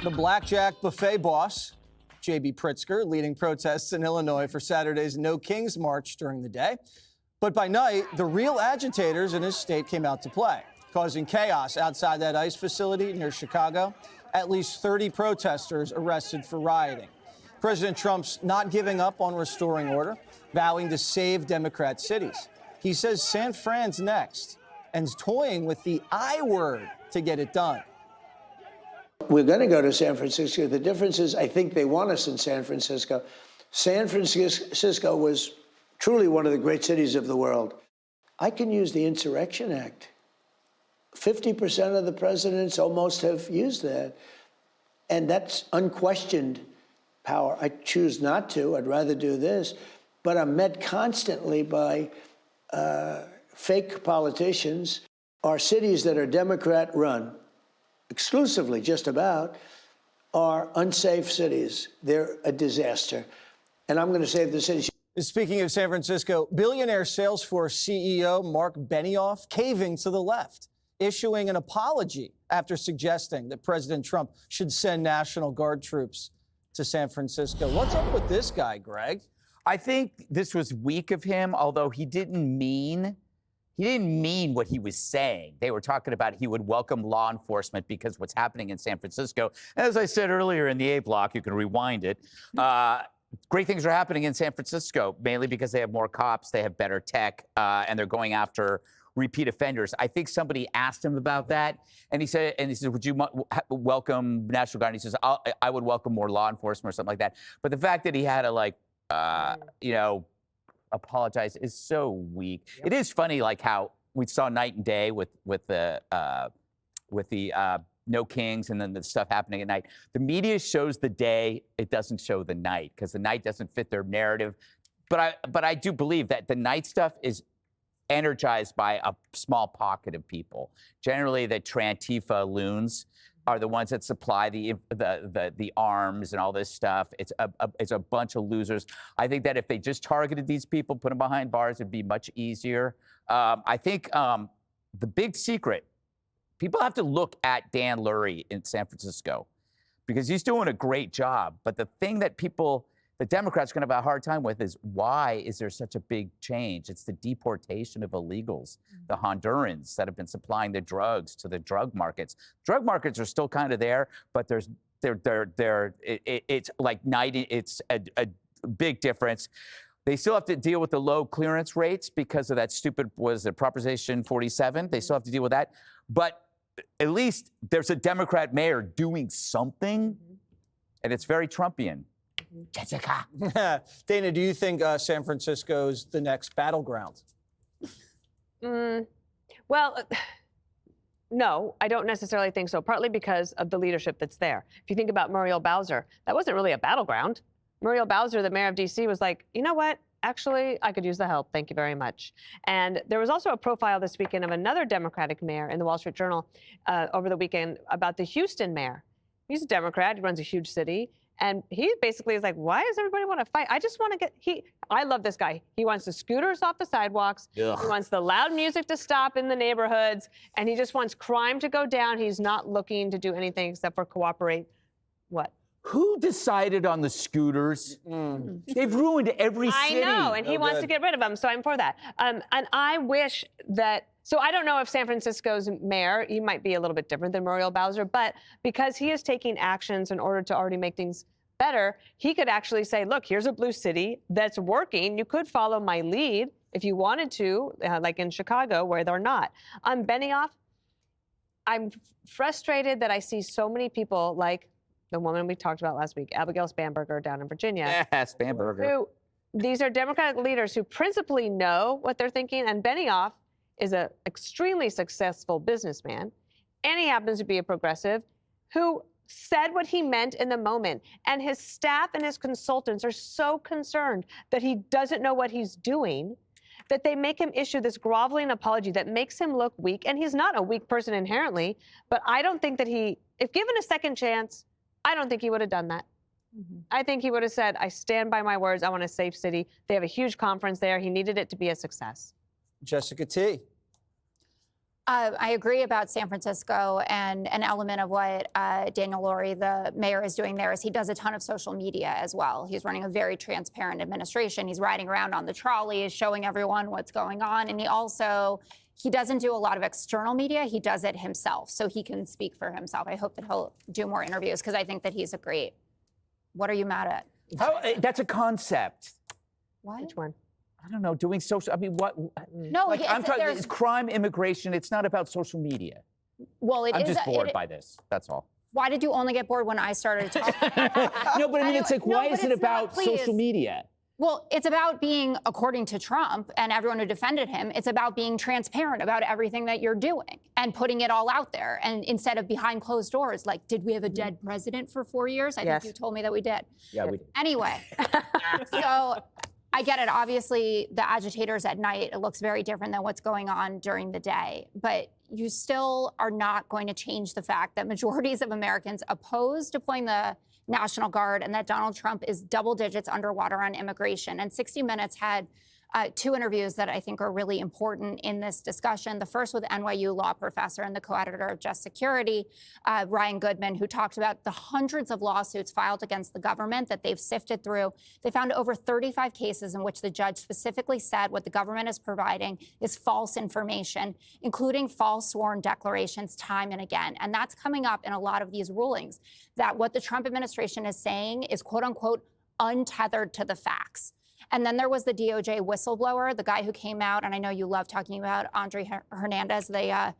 The Blackjack Buffet boss, J.B. Pritzker, leading protests in Illinois for Saturday's No Kings March during the day. But by night, the real agitators in his state came out to play, causing chaos outside that ICE facility near Chicago. At least 30 protesters arrested for rioting. President Trump's not giving up on restoring order, vowing to save Democrat cities. He says San Fran's next and is toying with the I word to get it done. We're going to go to San Francisco. The difference is I think they want us in San Francisco. San Francisco was truly one of the great cities of the world. I can use the Insurrection Act. 50% of the presidents almost have used that. And that's unquestioned power. I choose not to. I'd rather do this. But I'm met constantly by fake politicians. Our cities that are Democrat-run, exclusively just about, are unsafe cities. They're a disaster. And I'm going to save the city. Speaking of San Francisco, billionaire Salesforce CEO Marc Benioff caving to the left, issuing an apology after suggesting that President Trump should send National Guard troops to San Francisco. What's up with this guy, Greg? I think this was weak of him, although he didn't mean what he was saying. They were talking about he would welcome law enforcement because what's happening in San Francisco, as I said earlier in the A block, you can rewind it, great things are happening in San Francisco, mainly because they have more cops, they have better tech, and they're going after repeat offenders. I think somebody asked him about that, and he said, would you welcome National Guard? And he says, I would welcome more law enforcement or something like that. But the fact that he had to, apologize is so weak. Yep. It is funny, like how we saw night and day with the No Kings and then the stuff happening at night. The media shows the day, it doesn't show the night because the night doesn't fit their narrative. But I do believe that the night stuff is energized by a small pocket of people. Generally, the Trantifa loons are the ones that supply the arms and all this stuff. It's a bunch of losers. I think that if they just targeted these people, put them behind bars, it'd be much easier. I think the big secret, people have to look at Dan Lurie in San Francisco because he's doing a great job. But the thing that the Democrats are going to have a hard time with is why is there such a big change? It's the deportation of illegals, the Hondurans that have been supplying the drugs to the drug markets. Drug markets are still kind of there, but it's like it's a big difference. They still have to deal with the low clearance rates because of that stupid, Proposition 47. They still have to deal with that. But at least there's a Democrat mayor doing something, and it's very Trumpian. Jessica. Dana, do you think San Francisco's the next battleground? Well, no, I don't necessarily think so, partly because of the leadership that's there. If you think about Muriel Bowser, that wasn't really a battleground. Muriel Bowser, the mayor of D.C., was like, you know what? Actually, I could use the help. Thank you very much. And there was also a profile this weekend of another Democratic mayor in the Wall Street Journal over the weekend about the Houston mayor. He's a Democrat. He runs a huge city. And he basically is like, why does everybody want to fight? I just want to I love this guy. He wants the scooters off the sidewalks. Ugh. He wants the loud music to stop in the neighborhoods. And he just wants crime to go down. He's not looking to do anything except for cooperate. What? Who decided on the scooters? They've ruined every city. I know, and he wants to get rid of them, so I'm for that. And I wish that, so I don't know if San Francisco's mayor, he might be a little bit different than Muriel Bowser, but because he is taking actions in order to already make things better, he could actually say, look, here's a blue city that's working. You could follow my lead if you wanted to, like in Chicago, where they're not. Benioff, I'm frustrated that I see so many people like the woman we talked about last week, Abigail Spanberger down in Virginia. Yeah, Spanberger. These are Democratic leaders who principally know what they're thinking, and Benioff is an extremely successful businessman, and he happens to be a progressive who said what he meant in the moment. And his staff and his consultants are so concerned that he doesn't know what he's doing that they make him issue this groveling apology that makes him look weak. And he's not a weak person inherently, but I don't think that if given a second chance, I don't think he would have done that. I think he would have said, I stand by my words. I want a safe city. They have a huge conference there. He needed it to be a success. Jessica T. I agree about San Francisco, and an element of what Daniel Lurie, the mayor, is doing there is he does a ton of social media as well. He's running a very transparent administration. He's riding around on the trolleys, showing everyone what's going on. And he doesn't do a lot of external media. He does it himself, so he can speak for himself. I hope that he'll do more interviews because I think that he's a great. What are you mad at? That's a concept. What? Which one? I don't know, doing social, I mean, what? No, like, I'm talking, it's crime, immigration, it's not about social media. Well, I'm just bored by this, that's all. Why did you only get bored when I started talking? No, but I mean, it's like, why is it about social media? Well, it's about being, according to Trump and everyone who defended him, it's about being transparent about everything that you're doing and putting it all out there. And instead of behind closed doors, like, did we have a dead president for 4 years? I think you told me that we did. Yeah, we did. Anyway, so I get it. Obviously, the agitators at night, it looks very different than what's going on during the day. But you still are not going to change the fact that majorities of Americans oppose deploying the National Guard and that Donald Trump is double digits underwater on immigration. And 60 Minutes had two interviews that I think are really important in this discussion. The first with NYU law professor and the co-editor of Just Security, Ryan Goodman, who talked about the hundreds of lawsuits filed against the government that they've sifted through. They found over 35 cases in which the judge specifically said what the government is providing is false information, including false sworn declarations time and again. And that's coming up in a lot of these rulings, that what the Trump administration is saying is, quote unquote, untethered to the facts. And then there was the DOJ whistleblower, the guy who came out, and I know you love talking about Andre Hernandez, the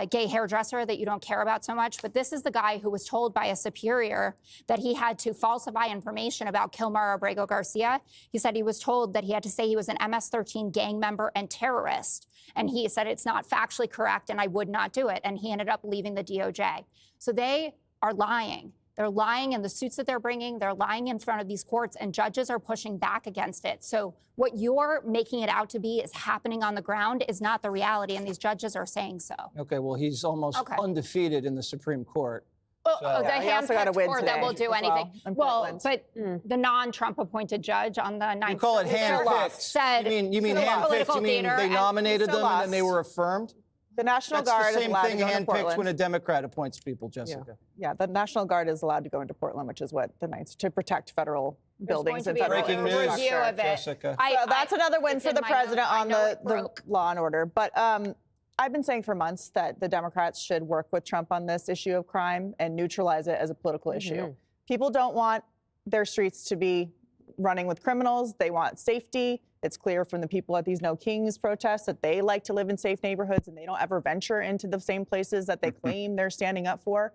gay hairdresser that you don't care about so much. But this is the guy who was told by a superior that he had to falsify information about Kilmar Abrego Garcia. He said he was told that he had to say he was an MS-13 gang member and terrorist. And he said it's not factually correct and I would not do it. And he ended up leaving the DOJ. So they are lying. They're lying in the suits that they're bringing. They're lying in front of these courts, and judges are pushing back against it. So what you're making it out to be is happening on the ground is not the reality, and these judges are saying so. Okay, well, he's almost undefeated in the Supreme Court. The hand-picked court that will do anything. Well, but the non-Trump appointed judge on the Ninth You call it Circuit hand-picked? said, You mean hand-picked? You mean they nominated them and then they were affirmed? The National Guard is allowed to go into Portland. That's the same thing hand-picked when a Democrat appoints people, Jessica. Yeah, the National Guard is allowed to go into Portland, which is what the Ninth, to protect federal buildings and federal breaking news, review of it. Jessica. So that's another win for the president on the law and order. But I've been saying for months that the Democrats should work with Trump on this issue of crime and neutralize it as a political issue. People don't want their streets to be running with criminals. They want safety. It's clear from the people at these No Kings protests that they like to live in safe neighborhoods and they don't ever venture into the same places that they claim they're standing up for.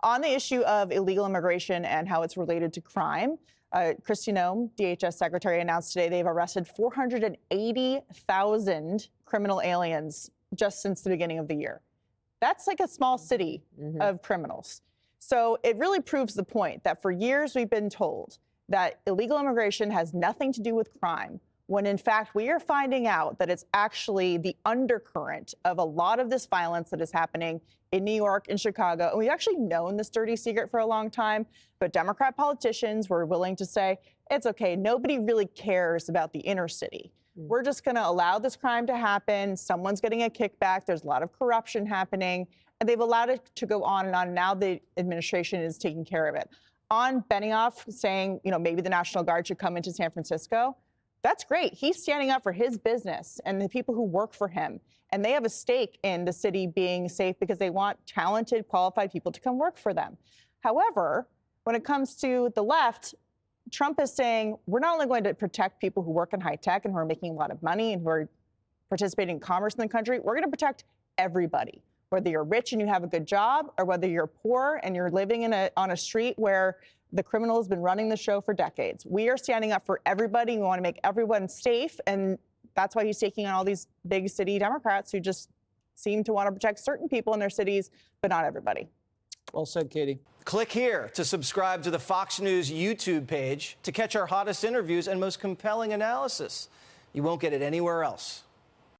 On the issue of illegal immigration and how it's related to crime, Kristi Noem, DHS secretary, announced today they've arrested 480,000 criminal aliens just since the beginning of the year. That's like a small city of criminals. So it really proves the point that for years we've been told that illegal immigration has nothing to do with crime, when in fact we are finding out that it's actually the undercurrent of a lot of this violence that is happening in New York and Chicago. And we've actually known this dirty secret for a long time, but Democrat politicians were willing to say, it's okay, nobody really cares about the inner city. We're just gonna allow this crime to happen. Someone's getting a kickback. There's a lot of corruption happening. And they've allowed it to go on and on. Now the administration is taking care of it. On Benioff saying, maybe the National Guard should come into San Francisco, that's great. He's standing up for his business and the people who work for him. And they have a stake in the city being safe because they want talented, qualified people to come work for them. However, when it comes to the left, Trump is saying, we're not only going to protect people who work in high tech and who are making a lot of money and who are participating in commerce in the country, we're going to protect everybody. Whether you're rich and you have a good job, or whether you're poor and you're living on a street where the criminal has been running the show for decades. We are standing up for everybody. We want to make everyone safe. And that's why he's taking on all these big city Democrats who just seem to want to protect certain people in their cities, but not everybody. Well said, Katie. Click here to subscribe to the Fox News YouTube page to catch our hottest interviews and most compelling analysis. You won't get it anywhere else.